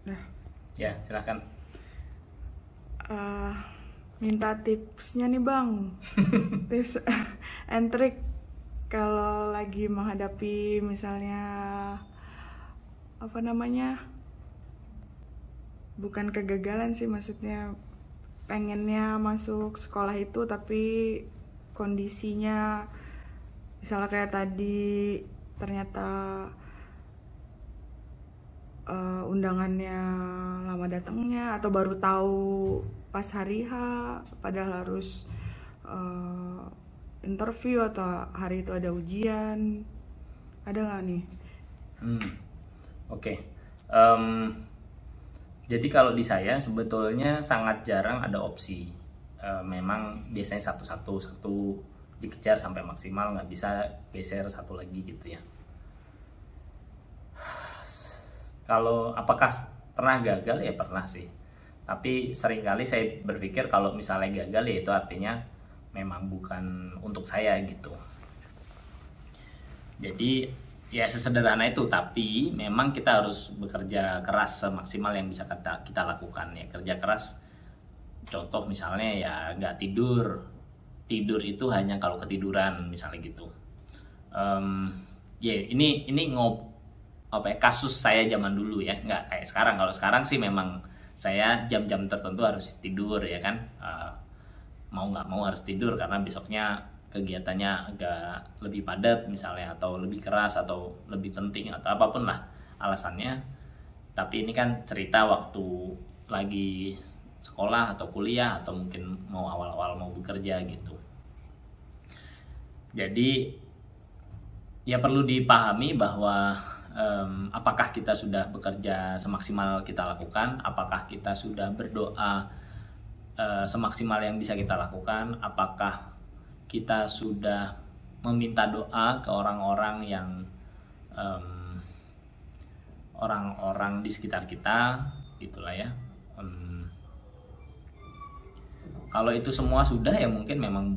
Nah, Ya, silakan. eh, minta tipsnya nih Bang. Tips and trick kalau lagi menghadapi misalnya apa namanya? Bukan kegagalan sih, maksudnya pengennya masuk sekolah itu tapi kondisinya misalnya kayak tadi ternyata undangannya lama datangnya atau baru tahu pas hari H padahal harus eh, interview atau hari itu ada ujian, ada nggak nih? Oke. Em, jadi kalau di saya sebetulnya sangat jarang ada opsi. Memang biasanya satu dikejar sampai maksimal, nggak bisa geser satu lagi gitu ya. Kalau apakah pernah gagal, ya pernah sih. Tapi seringkali saya berpikir kalau misalnya gagal ya itu artinya memang bukan untuk saya gitu. Jadi ya sesederhana itu, tapi memang kita harus bekerja keras semaksimal yang bisa kita lakukan ya. Kerja keras, contoh misalnya ya nggak tidur. Tidur itu hanya kalau ketiduran misalnya gitu. Ya ini apa ya, kasus saya zaman dulu ya, nggak kayak sekarang. Kalau sekarang sih memang saya jam-jam tertentu harus tidur ya kan. Mau nggak mau harus tidur karena besoknya kegiatannya agak lebih padat misalnya, atau lebih keras, atau lebih penting, atau apapun lah alasannya. Tapi ini kan cerita waktu lagi sekolah atau kuliah, atau mungkin mau awal-awal mau bekerja gitu. Jadi ya perlu dipahami bahwa apakah kita sudah bekerja semaksimal kita lakukan, apakah kita sudah berdoa semaksimal yang bisa kita lakukan, apakah kita sudah meminta doa ke orang-orang yang orang-orang di sekitar kita, gitulah ya. Kalau itu semua sudah, ya mungkin memang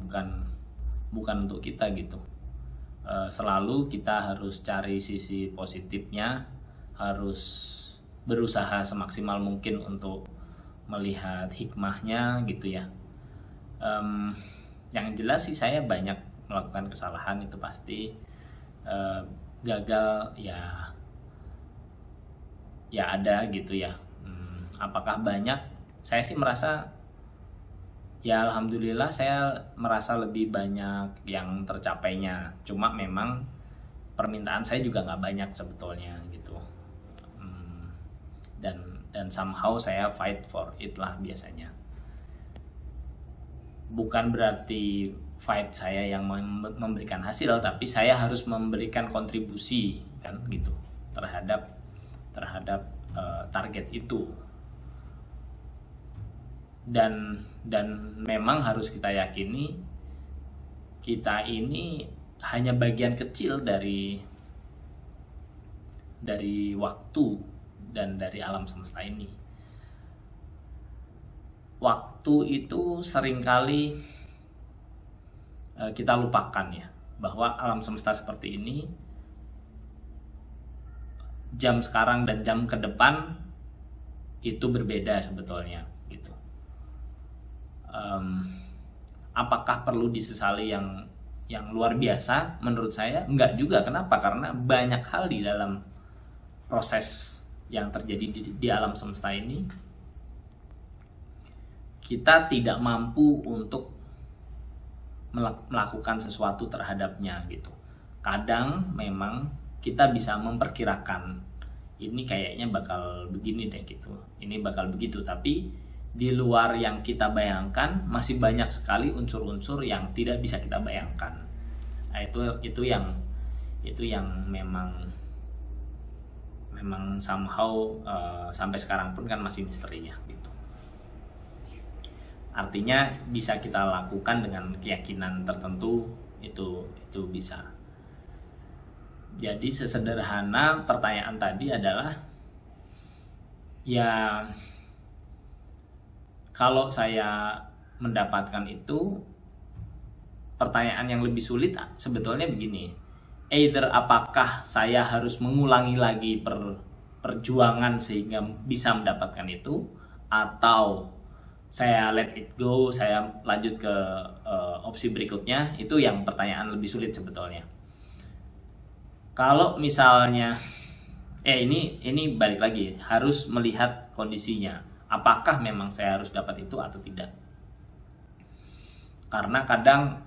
bukan untuk kita gitu. Selalu kita harus cari sisi positifnya, harus berusaha semaksimal mungkin untuk melihat hikmahnya gitu ya. Yang jelas sih saya banyak melakukan kesalahan, itu pasti. Gagal ya ada gitu ya. Apakah banyak? Saya sih merasa ya alhamdulillah saya merasa lebih banyak yang tercapainya. Cuma memang permintaan saya juga nggak banyak sebetulnya gitu. Dan somehow saya fight for it lah biasanya. Bukan berarti fight saya yang memberikan hasil, tapi saya harus memberikan kontribusi kan gitu terhadap target itu. Dan memang harus kita yakini kita ini hanya bagian kecil dari waktu dan dari alam semesta ini. Waktu itu seringkali kita lupakan ya, bahwa alam semesta seperti ini, jam sekarang dan jam ke depan itu berbeda sebetulnya gitu. Apakah perlu disesali yang luar biasa? Menurut saya enggak juga. Kenapa? Karena banyak hal di dalam proses yang terjadi di alam semesta ini kita tidak mampu untuk melakukan sesuatu terhadapnya gitu. Kadang memang kita bisa memperkirakan ini kayaknya bakal begini deh gitu, ini bakal begitu, tapi di luar yang kita bayangkan masih banyak sekali unsur-unsur yang tidak bisa kita bayangkan. Nah, itu yang memang somehow sampai sekarang pun kan masih misterinya gitu. Artinya bisa kita lakukan dengan keyakinan tertentu, itu bisa. Jadi sesederhana pertanyaan tadi adalah ya, kalau saya mendapatkan itu, pertanyaan yang lebih sulit sebetulnya begini. Either apakah saya harus mengulangi lagi perjuangan sehingga bisa mendapatkan itu, atau saya let it go, saya lanjut ke opsi berikutnya, itu yang pertanyaan lebih sulit sebetulnya. Kalau misalnya ini balik lagi, harus melihat kondisinya, apakah memang saya harus dapat itu atau tidak. Karena kadang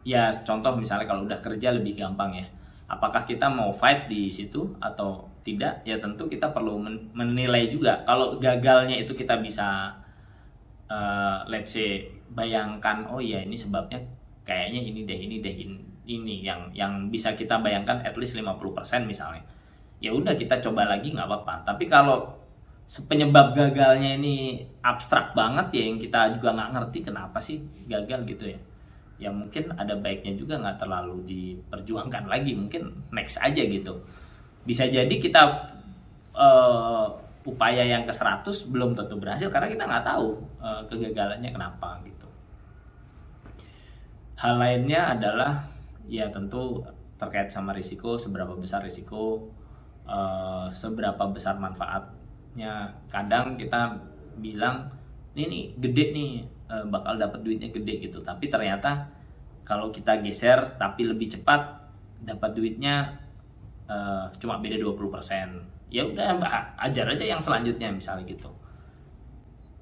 ya contoh misalnya kalau udah kerja lebih gampang ya, apakah kita mau fight di situ atau tidak, ya tentu kita perlu menilai juga. Kalau gagalnya itu kita bisa let's say bayangkan, oh ya ini sebabnya kayaknya ini yang bisa kita bayangkan at least 50% misalnya, ya udah kita coba lagi nggak apa-apa. Tapi kalau penyebab gagalnya ini abstrak banget ya, yang kita juga nggak ngerti kenapa sih gagal gitu ya, ya mungkin ada baiknya juga nggak terlalu diperjuangkan lagi, mungkin next aja gitu. Bisa jadi kita upaya yang ke-100 belum tentu berhasil karena kita nggak tahu kegagalannya kenapa gitu. Hal lainnya adalah ya tentu terkait sama risiko, seberapa besar risiko, seberapa besar manfaatnya. Kadang kita bilang ini gede nih, bakal dapat duitnya gede gitu, tapi ternyata kalau kita geser tapi lebih cepat dapat duitnya cuma beda 20%. Ya udah ajar aja yang selanjutnya misalnya gitu.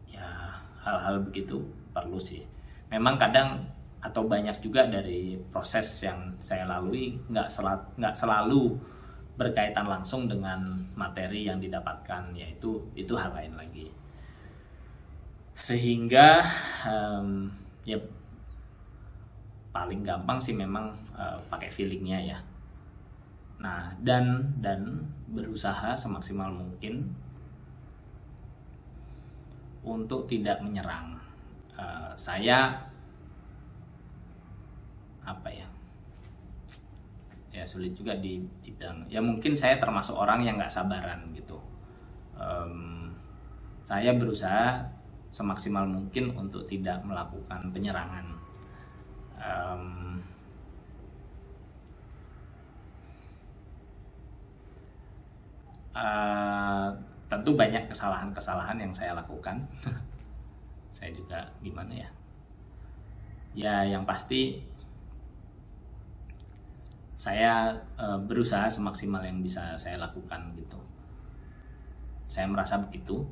Ya hal-hal begitu perlu sih. Memang kadang atau banyak juga dari proses yang saya lalui nggak selalu berkaitan langsung dengan materi yang didapatkan, yaitu hal lain lagi. Sehingga ya paling gampang sih memang pakai feelingnya ya. Nah, dan berusaha semaksimal mungkin untuk tidak menyerang. Saya apa ya? Ya sulit juga dibilang. Ya mungkin saya termasuk orang yang nggak sabaran gitu. Saya berusaha semaksimal mungkin untuk tidak melakukan penyerangan. Tentu banyak kesalahan-kesalahan yang saya lakukan. Saya juga gimana ya? Ya yang pasti saya berusaha semaksimal yang bisa saya lakukan gitu. Saya merasa begitu.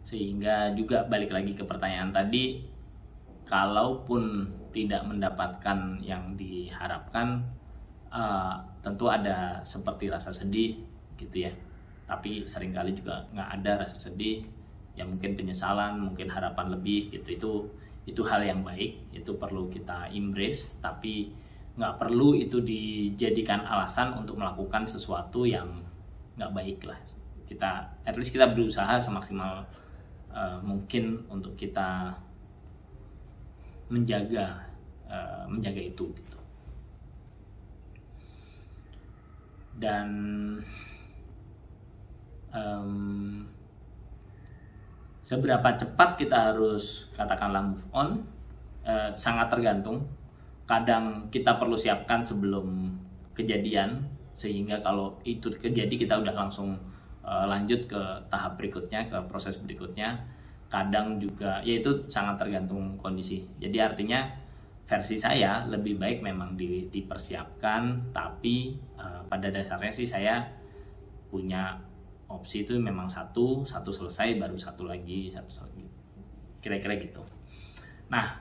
Sehingga juga balik lagi ke pertanyaan tadi, kalaupun tidak mendapatkan yang diharapkan, tentu ada seperti rasa sedih gitu ya, tapi seringkali juga nggak ada rasa sedih, ya mungkin penyesalan, mungkin harapan lebih gitu. Itu hal yang baik, itu perlu kita embrace, tapi nggak perlu itu dijadikan alasan untuk melakukan sesuatu yang nggak baik lah. At least kita berusaha semaksimal mungkin untuk kita menjaga itu gitu. Dan seberapa cepat kita harus katakanlah move on, sangat tergantung. Kadang kita perlu siapkan sebelum kejadian, sehingga kalau itu terjadi kita udah langsung lanjut ke tahap berikutnya, ke proses berikutnya. Kadang juga ya itu sangat tergantung kondisi. Jadi artinya versi saya lebih baik memang dipersiapkan, tapi pada dasarnya sih saya punya opsi itu memang satu selesai baru satu lagi, kira-kira gitu. Nah,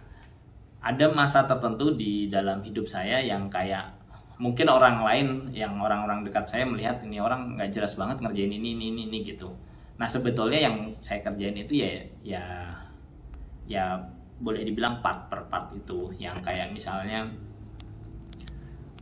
ada masa tertentu di dalam hidup saya yang kayak mungkin orang lain, yang orang-orang dekat saya melihat ini orang nggak jelas banget ngerjain ini gitu. Nah, sebetulnya yang saya kerjain itu ya boleh dibilang part per part itu, yang kayak misalnya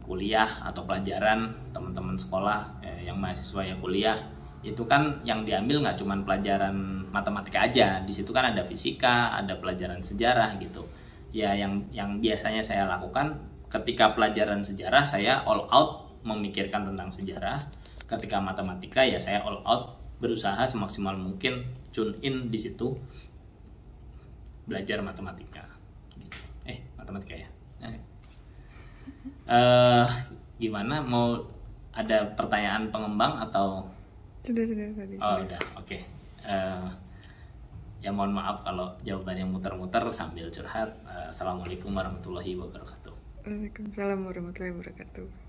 kuliah atau pelajaran teman-teman sekolah, yang mahasiswa ya kuliah, itu kan yang diambil nggak cuma pelajaran matematika aja, di situ kan ada fisika, ada pelajaran sejarah gitu. Ya yang biasanya saya lakukan ketika pelajaran sejarah, saya all out memikirkan tentang sejarah. Ketika matematika ya saya all out berusaha semaksimal mungkin tune in di situ belajar matematika. Matematika ya. Gimana, mau ada pertanyaan pengembang atau Sudah tadi. Oh Sudah. udah, oke. Ya mohon maaf kalau jawabannya muter-muter sambil curhat. Assalamualaikum warahmatullahi wabarakatuh. Waalaikumsalam warahmatullahi wabarakatuh.